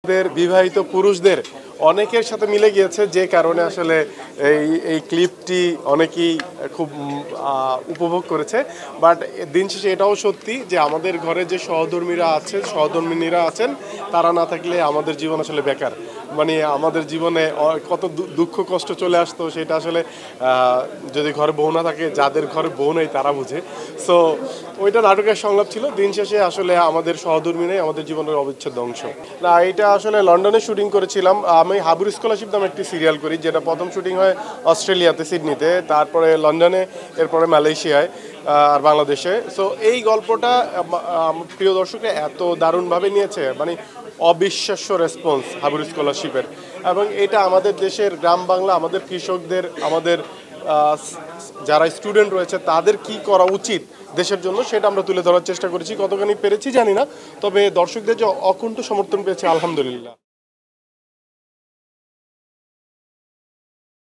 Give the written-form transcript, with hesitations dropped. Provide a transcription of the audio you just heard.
দর্শকদের বিবাহিত পুরুষদের অনেকের সাথে মিলে গিয়েছে, যে কারণে আসলে এই ক্লিপটি অনেকেই খুব উপভোগ করেছে। বাট দিন শেষে এটাও সত্যি যে আমাদের ঘরে যে সহধর্মিনীরা আছেন, তারা না থাকলে আমাদের জীবন আসলে বেকার। মানে আমাদের জীবনে কত দুঃখ কষ্ট চলে আসতো, সেটা আসলে যদি ঘরে বউ না থাকে, যাদের ঘরে বউ নেই তারা বুঝে। সো ওইটা নাটকের সংলাপ ছিল। দিন শেষে আসলে আমাদের সহধর্মিণী আমাদের জীবনের অবিচ্ছেদ্য অংশ। না, এটা আসলে লন্ডনে শুটিং করেছিলাম। আমি হাবুর স্কলারশিপ নামে একটি সিরিয়াল করি, যেটা প্রথম শুটিং হয় অস্ট্রেলিয়াতে, সিডনিতে, তারপরে লন্ডনে, এরপরে মালয়েশিয়ায় আর বাংলাদেশে। সো এই গল্পটা প্রিয় দর্শকরা এত দারুণভাবে নিয়েছে, মানে অবিশ্বাস্য রেসপন্স হাবুর স্কলারশিপের। এবং এটা আমাদের দেশের গ্রাম বাংলা, আমাদের কৃষকদের, আমাদের যারা স্টুডেন্ট রয়েছে তাদের কি করা উচিত দেশের জন্য, সেটা আমরা তুলে ধরার চেষ্টা করেছি। কতখানি পেরেছি জানি না, তবে দর্শকদের যে অকুণ্ঠ সমর্থন পেয়েছে, আলহামদুলিল্লাহ।